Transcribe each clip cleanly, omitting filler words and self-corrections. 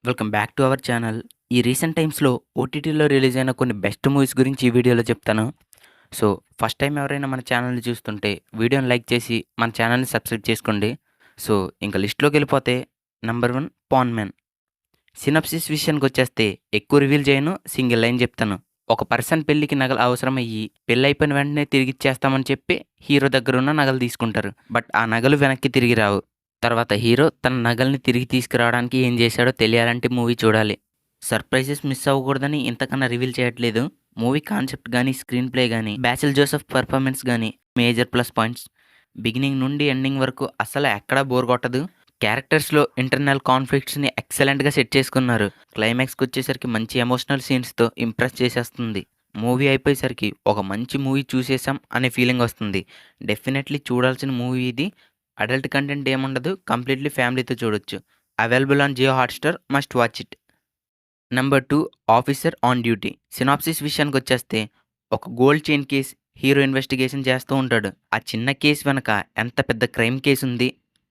Welcome back to our channel. ఈ recent టైమ్స్‌లో ఓటీటీలో రిలీజ్ అయిన కొన్ని బెస్ట్ మూవీస్ గురించి ఈ వీడియోలో చెప్తాను. సో, ఫస్ట్ టైమ్ ఎవరైనా మన ఛానల్‌ని చూస్తుంటే వీడియోని లైక్ చేసి మన ఛానల్‌ని సబ్స్క్రైబ్ చేసుకోండి. సో, ఇంక లిస్ట్‌లోకెళ్ళిపోతే నంబర్ 1 పాన్ మ్యాన్. సినాప్సిస్ విషయానికొచ్చేస్తే ఎక్కువ రివీల్ చేయను. సింగిల్ లైన్ చెప్తాను. ఒక పర్సన్ పెళ్ళికి నగలు అవసరమయ్యి పెళ్లయిపోయిన వెంటనే తిరిగిచ్చేస్తామని చెప్పి హీరో దగ్గరున్న నగలు తీసుకుంటారు. బట్ ఆ నగలు వెనక్కి తిరిగి రావు. తర్వాత హీరో తన నగల్ని తిరిగి తీసుకురావడానికి ఏం చేశాడో తెలియాలంటే మూవీ చూడాలి. సర్ప్రైజెస్ మిస్ అవ్వకూడదని ఇంతకన్నా రివీల్ చేయట్లేదు. మూవీ కాన్సెప్ట్ గానీ, స్క్రీన్ ప్లే గానీ, బ్యాసిల్ జోసెఫ్ పెర్ఫార్మెన్స్ గానీ మేజర్ ప్లస్ పాయింట్స్. బిగినింగ్ నుండి ఎండింగ్ వరకు అస్సలు ఎక్కడా బోర్ కొట్టదు. క్యారెక్టర్స్‌లో ఇంటర్నల్ కాన్ఫ్లిక్ట్స్‌ని ఎక్సలెంట్‌గా సెట్ చేసుకున్నారు. క్లైమాక్స్‌కి వచ్చేసరికి మంచి ఎమోషనల్ సీన్స్‌తో ఇంప్రెస్ చేసేస్తుంది. మూవీ అయిపోయేసరికి ఒక మంచి మూవీ చూసేసాం అనే ఫీలింగ్ వస్తుంది. డెఫినెట్‌లీ చూడాల్సిన మూవీ ఇది. అడల్ట్ కంటెంట్ ఏముండదు. కంప్లీట్‌లీ ఫ్యామిలీతో చూడొచ్చు. Available on Jio Hotstar. Must watch it. Number 2 officer on duty. Synopsis విషయానికొచ్చేస్తే ఒక gold chain case hero investigation చేస్తూ ఉంటాడు. ఆ చిన్న కేస్ వెనక ఎంత పెద్ద క్రైమ్ కేస్ ఉంది.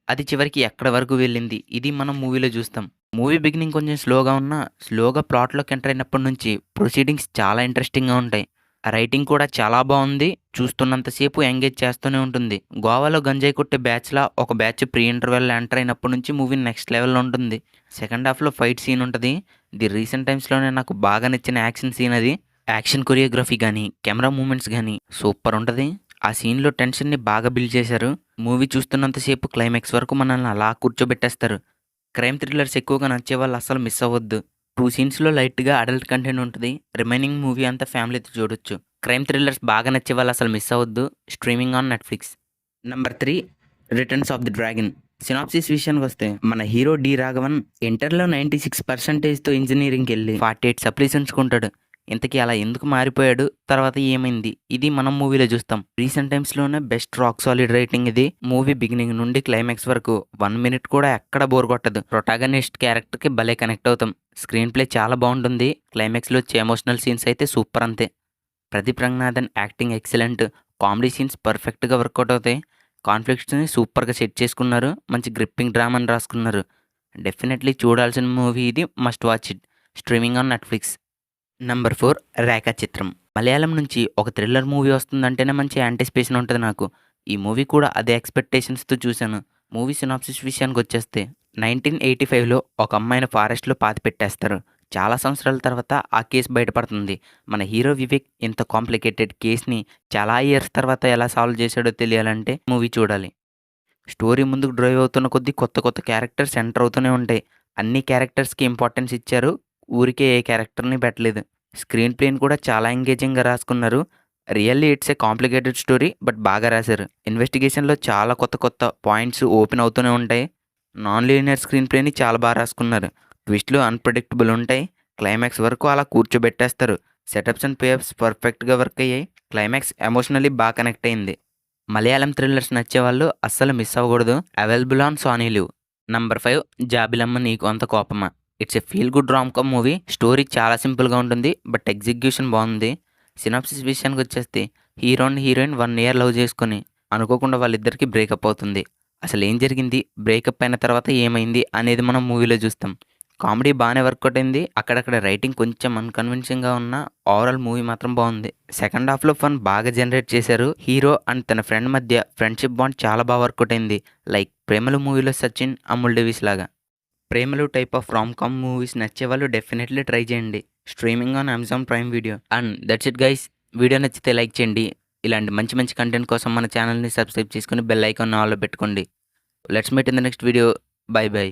అది చివరికి ఎక్కడి వరకు వెళ్ళింది. ఇది మనం మూవీలో చూస్తాం. మూవీ బిగినింగ్ కొంచెం స్లోగా ఉన్నా, స్లోగా ప్లాట్‌లోకి ఎంటర్ అయినప్పటి నుంచి ప్రొసీడింగ్స్ చాలా ఇంట్రెస్టింగ్‌గా ఉంటాయి. ఆ రైటింగ్ కూడా చాలా బావుంది. చూస్తున్నంత సేపు ఎంగేజ్ చేస్తూనే ఉంటుంది. గోవాలో గంజాయి కొట్టే బ్యాచ్‌లా ఒక బ్యాచ్ ప్రీ ఇంటర్వెల్ ఎంటర్ అయినప్పటి నుంచి మూవీ నెక్స్ట్ లెవెల్‌లో ఉంటుంది. సెకండ్ హాఫ్‌లో ఫైట్ సీన్ ఉంటది. ఇది రీసెంట్ టైమ్స్‌లోనే నాకు బాగా నచ్చిన యాక్షన్ సీన్ అది. యాక్షన్ కొరియోగ్రఫీ గానీ, కెమెరా మూవ్‌మెంట్స్ గానీ సూపర్ ఉంటది. ఆ సీన్‌లో టెన్షన్‌ని బాగా బిల్డ్ చేశారు. మూవీ చూస్తున్నంత సేపు క్లైమాక్స్ వరకు మనల్ని అలా కూర్చోబెట్టేస్తారు. క్రైమ్ థ్రిల్లర్స్ ఎక్కువగా నచ్చేవాళ్ళు అస్సలు మిస్ అవ్వద్దు. 2 సీన్స్‌లో లైట్‌గా అడల్ట్ కంటెంట్ ఉంటది. రిమైనింగ్ మూవీ అంతా ఫ్యామిలీతో చూడొచ్చు. క్రైమ్ థ్రిల్లర్స్ బాగా నచ్చేవాళ్ళు అసలు మిస్ అవ్వద్దు. Streaming on Netflix. Number 3 returns of the dragon. Synopsis విషయానికొస్తే మన హీరో డి రాఘవన్ ఇంటర్‌లో 96%తో ఇంజినీరింగ్‌కెళ్ళి 48 సప్లీస్ ఉంచుకుంటాడు. ఇంతకీ అలా ఎందుకు మారిపోయాడు? తర్వాత ఏమైంది? ఇది మనం మూవీలో చూస్తాం. రీసెంట్ టైమ్స్‌లోనే బెస్ట్ రాక్ సాలిడ్ రైటింగ్ ఇది. మూవీ బిగినింగ్ నుండి క్లైమాక్స్ వరకు 1 మినిట్ కూడా ఎక్కడ బోర్ కొట్టదు. ప్రొటాగనిస్ట్ క్యారెక్టర్‌కి భలే కనెక్ట్ అవుతాం. స్క్రీన్ ప్లే చాలా బావుంటుంది. క్లైమాక్స్‌లో వచ్చే ఎమోషనల్ సీన్స్ అయితే సూపర్ అంతే. Pradeep Ranganathan acting excellent. Comedy scenes పర్ఫెక్ట్‌గా వర్కౌట్ అవుతాయి. కాన్ఫ్లిక్ట్స్‌ని సూపర్‌గా సెట్ చేసుకున్నారు. మంచి గ్రిప్పింగ్ డ్రామాని రాసుకున్నారు. డెఫినెట్‌లీ చూడాల్సిన మూవీ ఇది. Must watch it. Streaming on Netflix. Number 4 రేఖా చిత్రం. మలయాళం నుంచి ఒక థ్రిల్లర్ మూవీ వస్తుందంటేనే మంచి యాంటిసిపేషన్ ఉంటది నాకు. ఈ మూవీ కూడా అదే ఎక్స్‌పెక్టేషన్స్‌తో చూశాను. మూవీ సినాప్సిస్ విషయానికొచ్చేస్తే 1985లో ఒక అమ్మాయిని ఫారెస్ట్‌లో పాతిపెట్టేస్తారు. చాలా సంవత్సరాల తర్వాత ఆ కేస్ బయటపడుతుంది. మన హీరో వివేక్ ఇంత కాంప్లికేటెడ్ కేస్‌ని చాలా ఇయర్స్ తర్వాత ఎలా సాల్వ్ చేశాడో తెలియాలంటే మూవీ చూడాలి. స్టోరీ ముందుకు డ్రైవ్ అవుతున్న కొద్దీ కొత్త కొత్త క్యారెక్టర్స్ ఎంటర్ అవుతూనే ఉంటాయి. అన్ని క్యారెక్టర్స్‌కి ఇంపార్టెన్స్ ఇచ్చారు. ఊరికే ఏ క్యారెక్టర్‌ని పెట్టలేదు. స్క్రీన్ ప్లేని కూడా చాలా ఎంగేజింగ్‌గా రాసుకున్నారు. Really it's a complicated story but బాగా రాశారు. ఇన్వెస్టిగేషన్‌లో చాలా కొత్త కొత్త పాయింట్స్ ఓపెన్ అవుతూనే ఉంటాయి. నాన్ లీనియర్ స్క్రీన్ ప్లేని చాలా బాగా రాసుకున్నారు. ట్విస్ట్‌లు అన్‌ప్రెడిక్టబుల్ ఉంటాయి. క్లైమాక్స్ వరకు అలా కూర్చోబెట్టేస్తారు. సెటప్స్ అండ్ పే ఆఫ్స్ పర్ఫెక్ట్‌గా వర్క్ అయ్యాయి. క్లైమాక్స్ ఎమోషనల్లీ బాగా కనెక్ట్ అయింది. మలయాళం థ్రిల్లర్స్ నచ్చేవాళ్ళు అస్సలు మిస్ అవ్వకూడదు. Available on Sony LIV. Number 5 Jabilamma Neeku Antha Kopama. It's a feel good rom com movie. Story చాలా సింపుల్‌గా ఉంటుంది. బట్ ఎగ్జిక్యూషన్ బాగుంది. సినాప్సిస్ విషయానికొచ్చేస్తే hero and heroine 1 year love చేసుకొని అనుకోకుండా వాళ్ళిద్దరికీ బ్రేకప్ అవుతుంది. అసలేం జరిగింది? బ్రేకప్ అయిన తర్వాత ఏమైంది? అనేది మనం మూవీలో చూస్తాం. కామెడీ బానే వర్కౌట్ అయింది. అక్కడక్కడ రైటింగ్ కొంచెం అన్‌కన్విన్సింగ్‌గా ఉన్నా ఓవరాల్ మూవీ మాత్రం బావుంది. సెకండ్ హాఫ్‌లో ఫన్ బాగా జనరేట్ చేశారు. హీరో అండ్ తన ఫ్రెండ్ మధ్య ఫ్రెండ్‌షిప్ బాండ్ చాలా బాగా వర్కౌట్ అయింది. లైక్ 'ప్రేమలు' మూవీలో సచిన్, అమూల్ డేవిస్ లాగా. 'Premalu' type of rom com movies నచ్చేవాళ్ళు డెఫినెట్‌లీ ట్రై చేయండి. Streaming on Amazon Prime video. And that's it guys. Video నచ్చితే లైక్ చేయండి. ఇలాంటి మంచి మంచి కంటెంట్ కోసం మన ఛానల్‌ని సబ్స్క్రైబ్ చేసుకొని బెల్ ఐకాన్ ఆల్‌లో పెట్టుకోండి. Let's meet in the next video. By by.